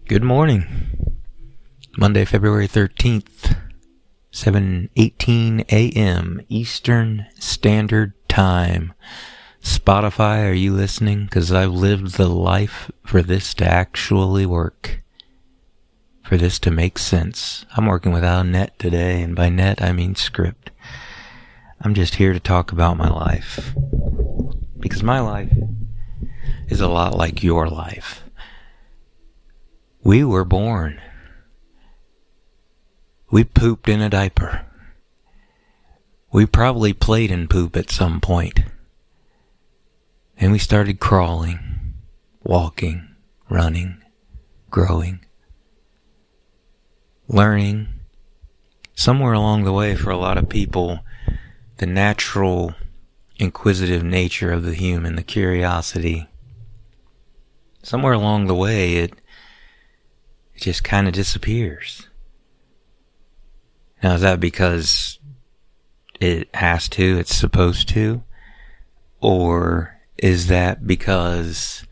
Good morning. Monday, February 13th, 7:18 a.m. Eastern Standard Time. Spotify, are you listening? Because I've lived the life for this to actually work. For this to make sense. I'm working without a net today, and by net I mean script. I'm just here to talk about my life. Because my life is a lot like your life. We were born. We pooped in a diaper. We probably played in poop at some point. And we started crawling, walking, running, growing, learning. Somewhere along the way, for a lot of people, the natural, inquisitive nature of the human, the curiosity, somewhere along the way, it just kind of disappears. Now, is that because it has to, it's supposed to? Or is that because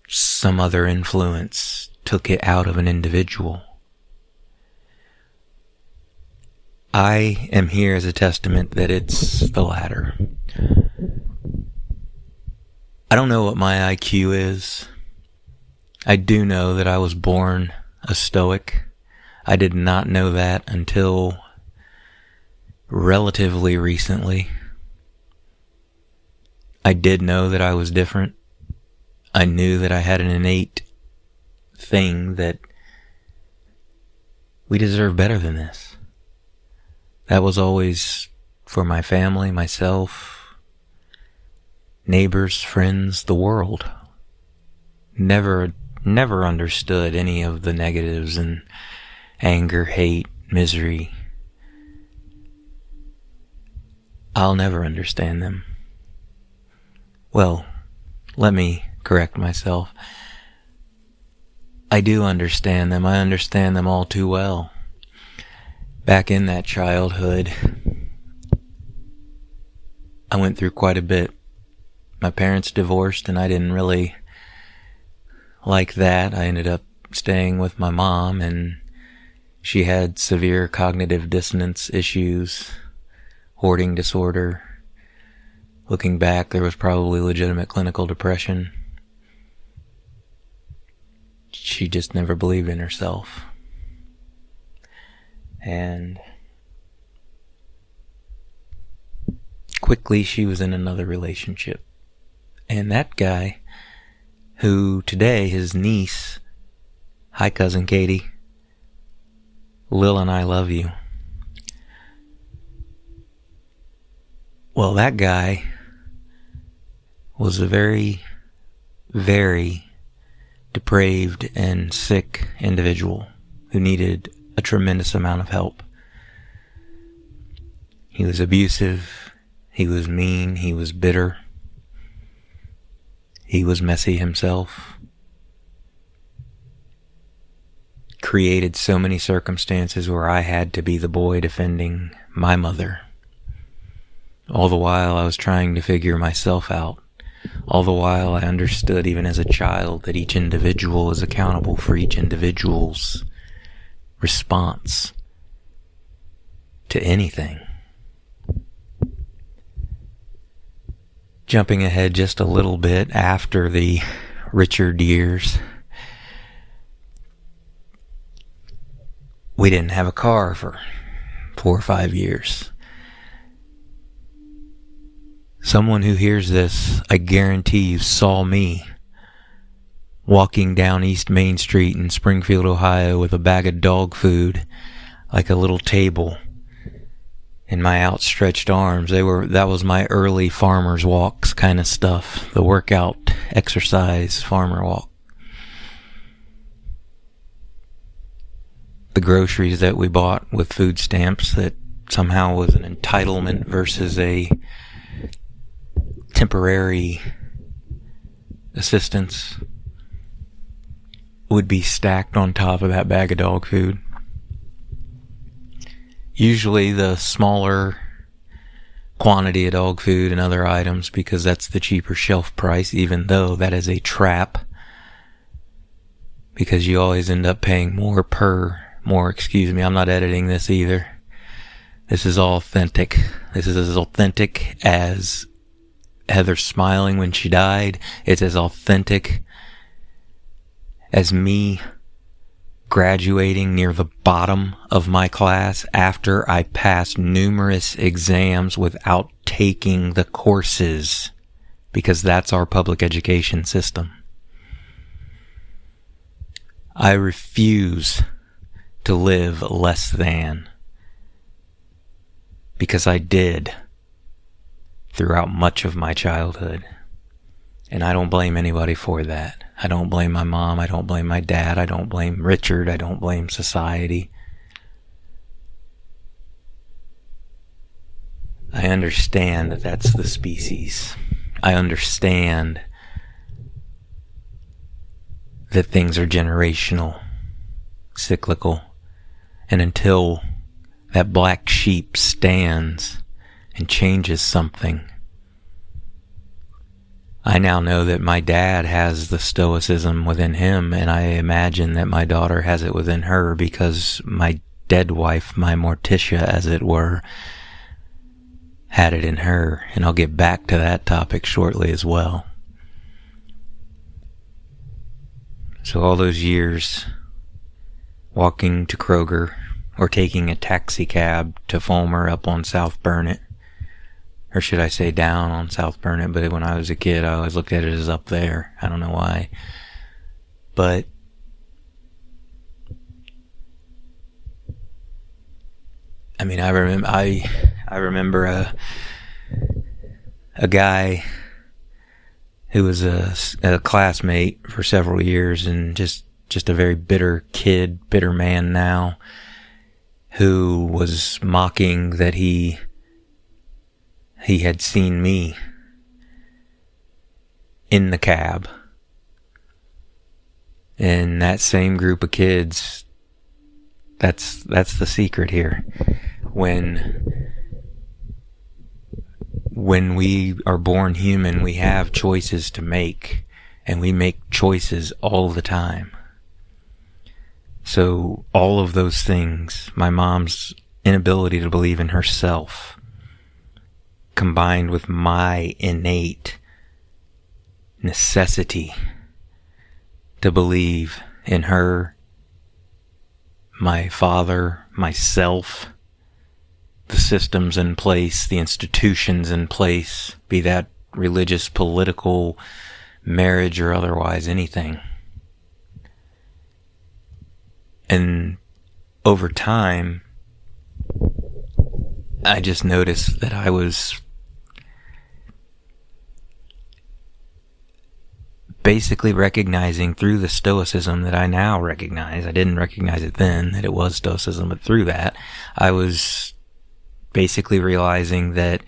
some other influence took it out of an individual? I am here as a testament that it's the latter. I don't know what my IQ is. I do know that I was born a stoic. I did not know that until relatively recently. I did know that I was different. I knew that I had an innate thing that we deserve better than this. That was always for my family, myself, neighbors, friends, the world. Never understood any of the negatives and anger, hate, misery. I'll never understand them. Well, let me correct myself. I do understand them. I understand them all too well. Back in that childhood, I went through quite a bit. My parents divorced, and I didn't really like that. I ended up staying with my mom, and she had severe cognitive dissonance issues, hoarding disorder. Looking back, there was probably legitimate clinical depression. She just never believed in herself. And quickly she was in another relationship. And that guy, who today, his niece, hi cousin Katie, Lil and I love you. Well, that guy was a very, very depraved and sick individual who needed a tremendous amount of help. He was abusive, he was mean, he was bitter, he was messy himself. Created so many circumstances where I had to be the boy defending my mother. All the while I was trying to figure myself out. All the while I understood, even as a child, that each individual is accountable for each individual's response to anything. Jumping ahead just a little bit after the Richard years, we didn't have a car for 4 or 5 years. Someone who hears this, I guarantee you, saw me walking down East Main Street in Springfield, Ohio with a bag of dog food, like a little table, in my outstretched arms. That was my early farmer's walks kind of stuff. The workout, exercise, farmer walk. The groceries that we bought with food stamps that somehow was an entitlement versus a temporary assistance would be stacked on top of that bag of dog food. Usually the smaller quantity of dog food and other items because that's the cheaper shelf price, even though that is a trap because you always end up paying more. I'm not editing this either. This is all authentic. This is as authentic as Heather smiling when she died. It's as authentic as me graduating near the bottom of my class after I passed numerous exams without taking the courses, because that's our public education system. I refuse to live less than, because I did throughout much of my childhood. And I don't blame anybody for that. I don't blame my mom. I don't blame my dad. I don't blame Richard. I don't blame society. I understand that that's the species. I understand that things are generational, cyclical, and until that black sheep stands and changes something. I now know that my dad has the stoicism within him, and I imagine that my daughter has it within her because my dead wife, my Morticia as it were, had it in her, and I'll get back to that topic shortly as well. So all those years walking to Kroger or taking a taxi cab to Fulmer up on South Burnett, or should I say down on South Burnett, but when I was a kid I always looked at it as up there. I don't know why. But I mean, I remember a guy who was a classmate for several years and just a very bitter kid, bitter man now, who was mocking that he had seen me in the cab. And that same group of kids, that's the secret here. When we are born human, we have choices to make, and we make choices all the time. So all of those things, my mom's inability to believe in herself, combined with my innate necessity to believe in her, my father, myself, the systems in place, the institutions in place, be that religious, political, marriage, or otherwise, anything. And over time, I just noticed that I was basically recognizing through the stoicism that I now recognize. I didn't recognize it then, that it was stoicism, but through that, I was basically realizing that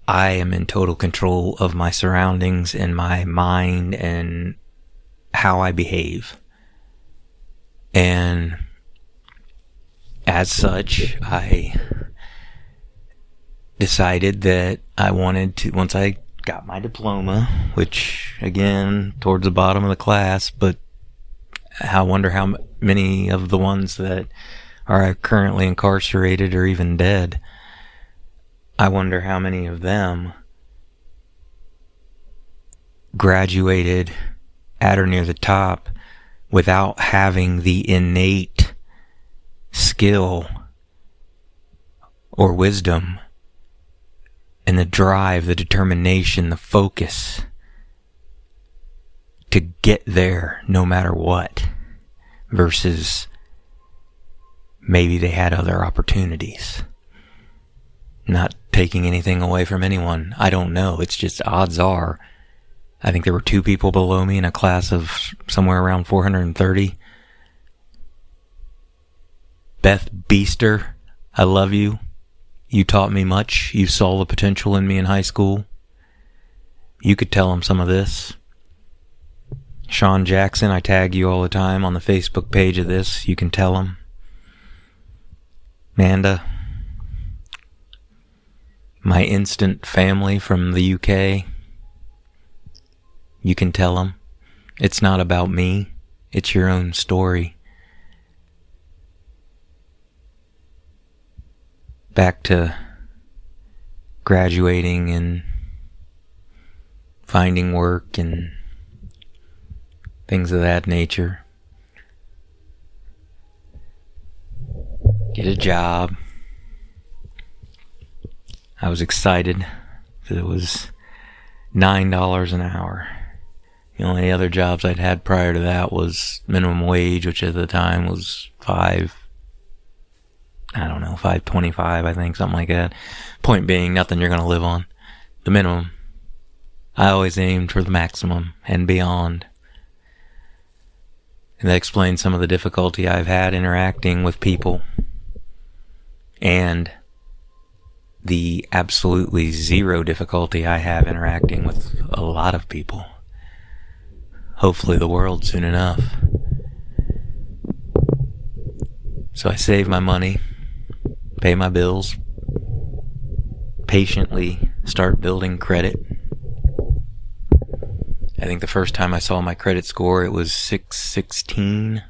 I am in total control of my surroundings and my mind and how I behave. And as such, I decided that I wanted to, once I got my diploma, which again, towards the bottom of the class, but I wonder how many of the ones that are currently incarcerated or even dead, I wonder how many of them graduated at or near the top without having the innate skill or wisdom and the drive, the determination, the focus to get there no matter what, versus maybe they had other opportunities. Not taking anything away from anyone. I don't know. It's just odds are. I think there were 2 people below me in a class of somewhere around 430. Beth Beester, I love you. You taught me much. You saw the potential in me in high school. You could tell him some of this. Sean Jackson, I tag you all the time on the Facebook page of this. You can tell him. Amanda, My instant family from the UK, you can tell them, it's not about me, it's your own story. Back to graduating and finding work and things of that nature. Get a job. I was excited because it was $9 an hour. The only other jobs I'd had prior to that was minimum wage, which at the time was $5.25, I think, something like that. Point being, nothing you're going to live on. The minimum. I always aimed for the maximum and beyond. And that explains some of the difficulty I've had interacting with people. And the absolutely zero difficulty I have interacting with a lot of people. Hopefully the world soon enough. So I save my money, pay my bills, patiently start building credit. I think the first time I saw my credit score, it was 616.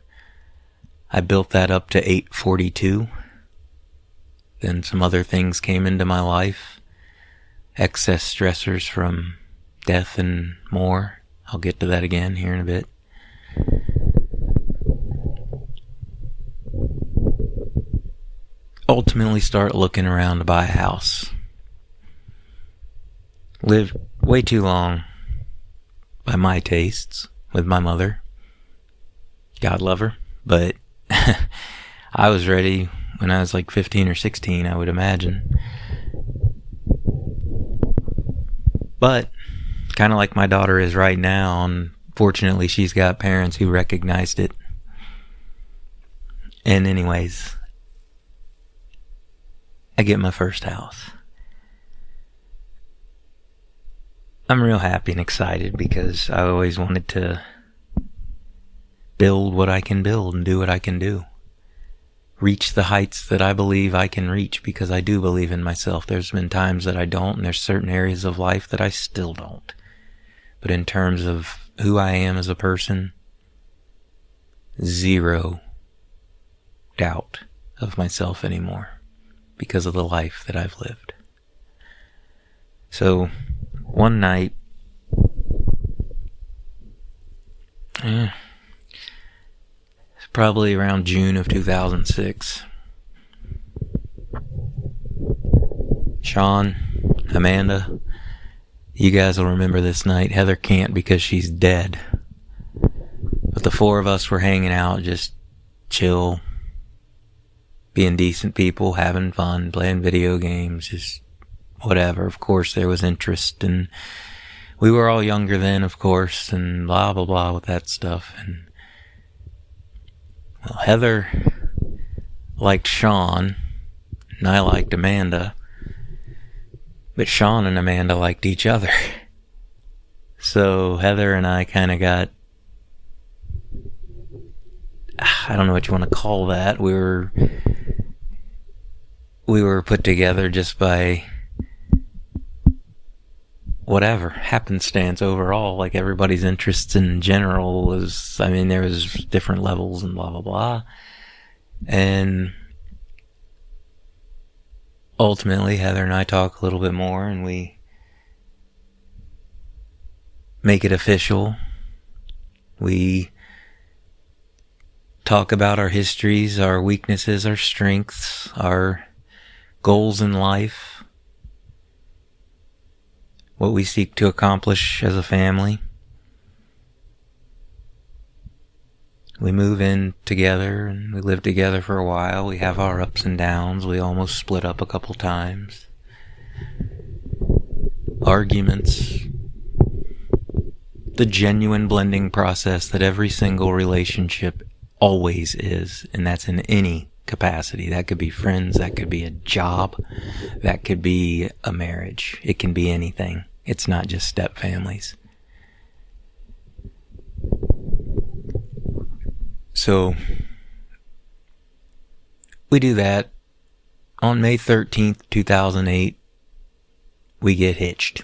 I built that up to 842. Then some other things came into my life. Excess stressors from death and more. I'll get to that again here in a bit. Ultimately start looking around to buy a house. Lived way too long, by my tastes, with my mother. God love her. But I was ready when I was like 15 or 16, I would imagine. But kind of like my daughter is right now, unfortunately she's got parents who recognized it. And anyways, I get my first house. I'm real happy and excited because I always wanted to build what I can build and do what I can do. Reach the heights that I believe I can reach because I do believe in myself. There's been times that I don't, and there's certain areas of life that I still don't. But in terms of who I am as a person, zero doubt of myself anymore because of the life that I've lived. So, one night, it's probably around June of 2006, Sean, Amanda, you guys will remember this night. Heather can't because she's dead. But the four of us were hanging out, just chill, being decent people, having fun, playing video games, just whatever. Of course, there was interest, and we were all younger then, of course, and blah, blah, blah with that stuff. And well, Heather liked Sean, and I liked Amanda. But Sean and Amanda liked each other. So Heather and I kind of got, I don't know what you want to call that. We were put together just by whatever, happenstance overall. Like everybody's interests in general was, I mean, there was different levels and blah, blah, blah. And ultimately, Heather and I talk a little bit more, and we make it official. We talk about our histories, our weaknesses, our strengths, our goals in life, what we seek to accomplish as a family. We move in together and we live together for a while. We have our ups and downs. We almost split up a couple times. Arguments. The genuine blending process that every single relationship always is, and that's in any capacity. That could be friends, that could be a job, that could be a marriage. It can be anything. It's not just step families. So, we do that. On May 13th, 2008, we get hitched.